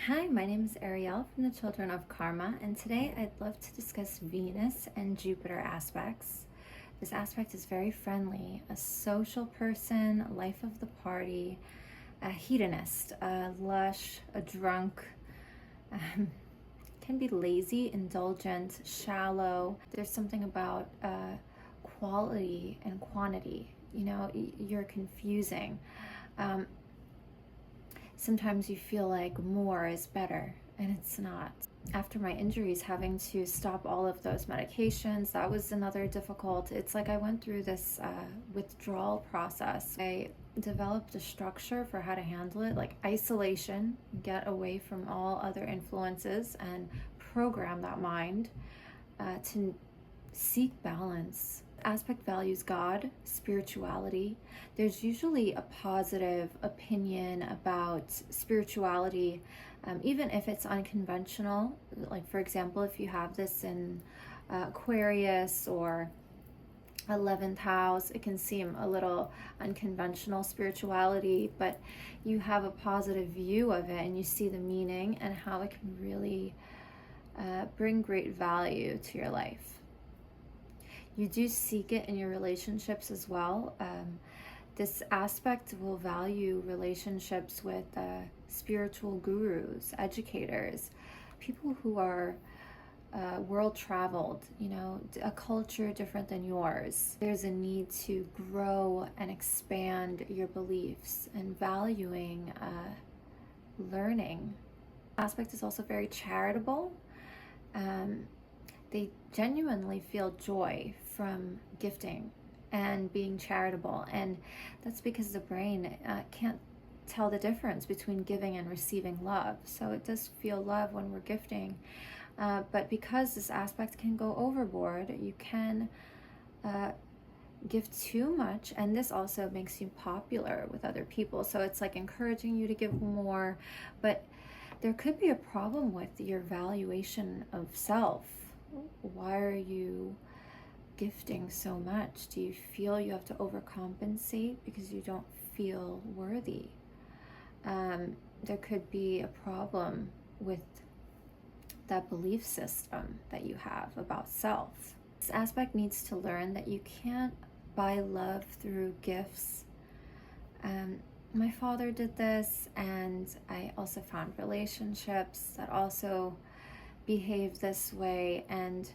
Hi, my name is Ariel from the Children of Karma, and today I'd love to discuss Venus and Jupiter aspects. This aspect is very friendly, a social person, life of the party, a hedonist, a lush, a drunk, can be lazy, indulgent, shallow. There's something about quality and quantity. You're confusing. Sometimes you feel like more is better, and it's not. After my injuries, having to stop all of those medications, that was another difficult. It's like I went through this withdrawal process. I developed a structure for how to handle it, like isolation, get away from all other influences, and program that mind to seek balance. Aspect values God, spirituality. There's usually a positive opinion about spirituality, even if it's unconventional. Like, for example, if you have this in Aquarius or 11th house, it can seem a little unconventional spirituality, but you have a positive view of it and you see the meaning and how it can really bring great value to your life. You do seek it in your relationships as well. This aspect will value relationships with spiritual gurus, educators, people who are world traveled, a culture different than yours. There's a need to grow and expand your beliefs and valuing learning. Aspect is also very charitable. They genuinely feel joy from gifting and being charitable, and that's because the brain can't tell the difference between giving and receiving love. So it does feel love when we're gifting, but because this aspect can go overboard, you can give too much, and this also makes you popular with other people. So it's like encouraging you to give more, but there could be a problem with your valuation of self. Why are you gifting so much? Do you feel you have to overcompensate because you don't feel worthy? There could be a problem with that belief system that you have about self. This aspect needs to learn that you can't buy love through gifts. My father did this, and I also found relationships that also behave this way, and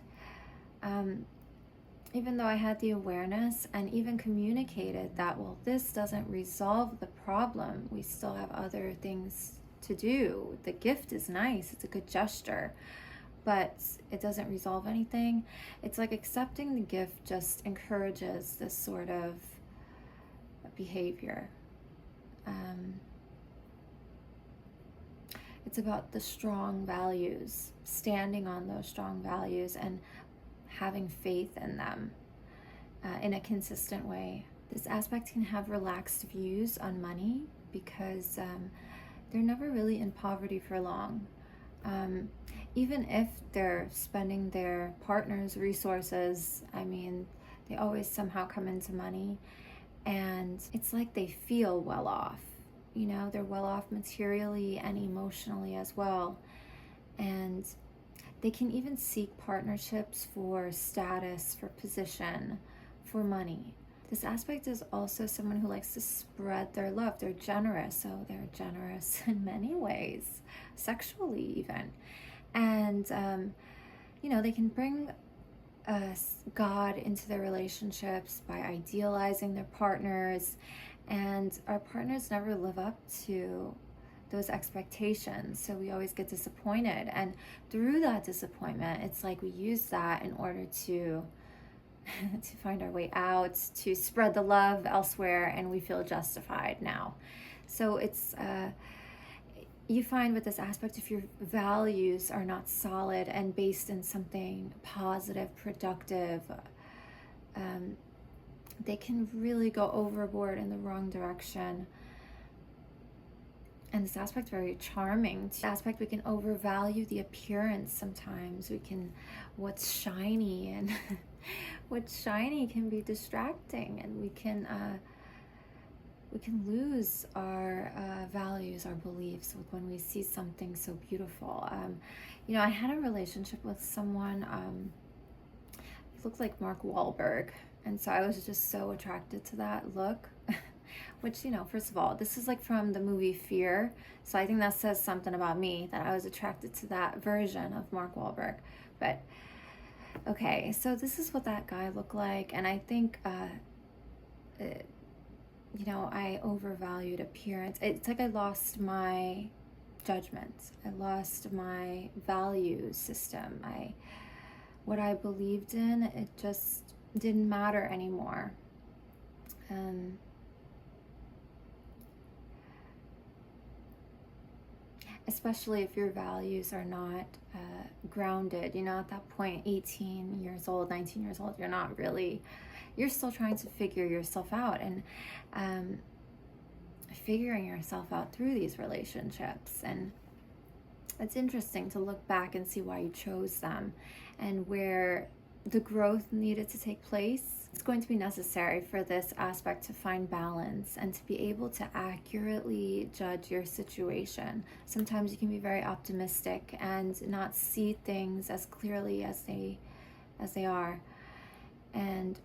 even though I had the awareness and even communicated that, well, this doesn't resolve the problem, we still have other things to do. The gift is nice, it's a good gesture, but it doesn't resolve anything. It's like accepting the gift just encourages this sort of behavior. It's about the strong values, standing on those strong values and having faith in them in a consistent way. This aspect can have relaxed views on money because they're never really in poverty for long. Even if they're spending their partner's resources, they always somehow come into money, and it's like they feel well off. They're well off materially and emotionally as well. And they can even seek partnerships for status, for position, for money. This aspect is also someone who likes to spread their love. They're generous, so they're generous in many ways, sexually even. And, they can bring God into their relationships by idealizing their partners, and our partners never live up to those expectations, so we always get disappointed. And through that disappointment, it's like we use that in order to find our way out, to spread the love elsewhere, and we feel justified now. So it's you find with this aspect, if your values are not solid and based in something positive, productive, they can really go overboard in the wrong direction. And this aspect very charming. This aspect, we can overvalue the appearance sometimes. What's shiny, and can be distracting, and we can we can lose our values, our beliefs when we see something so beautiful. You know, I had a relationship with someone, he looked like Mark Wahlberg, and so I was just so attracted to that look. Which, you know, first of all, this is like from the movie Fear, so I think that says something about me, that I was attracted to that version of Mark Wahlberg. But okay, so this is what that guy looked like, and I think you know, I overvalued appearance. It's like I lost my judgment. I lost my value system. What I believed in, it just didn't matter anymore. Especially if your values are not grounded. You know, at that point, 18 years old, 19 years old, you're still trying to figure yourself out, and figuring yourself out through these relationships. And it's interesting to look back and see why you chose them and where the growth needed to take place. It's going to be necessary for this aspect to find balance and to be able to accurately judge your situation. Sometimes you can be very optimistic and not see things as clearly as they are. And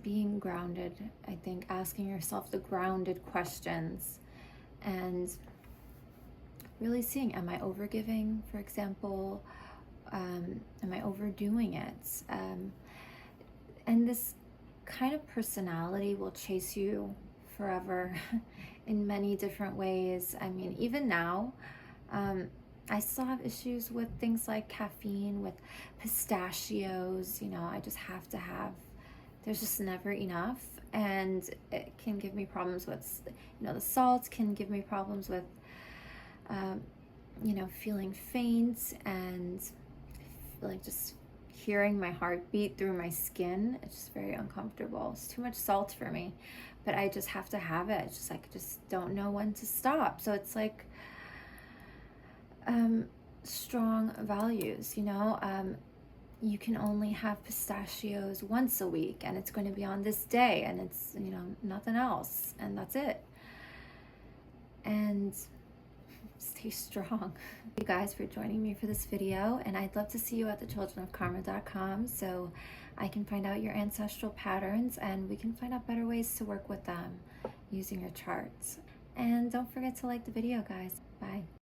being grounded, I think, asking yourself the grounded questions and really seeing, am I overgiving, for example? Am I overdoing it? And this kind of personality will chase you forever in many different ways. I mean, even now, I still have issues with things like caffeine, with pistachios. You know, I just have to have, there's just never enough. And it can give me problems with, you know, the salt can give me problems with, you know, feeling faint and like just hearing my heartbeat through my skin. It's just very uncomfortable. It's too much salt for me, but I just have to have it. It's just like, I just don't know when to stop. So it's like strong values, you know. You can only have pistachios once a week, and it's going to be on this day, and it's, you know, nothing else, and that's it. And stay strong. Thank you guys for joining me for this video, and I'd love to see you at thechildrenofkarma.com so I can find out your ancestral patterns and we can find out better ways to work with them using your charts. And don't forget to like the video, guys. Bye.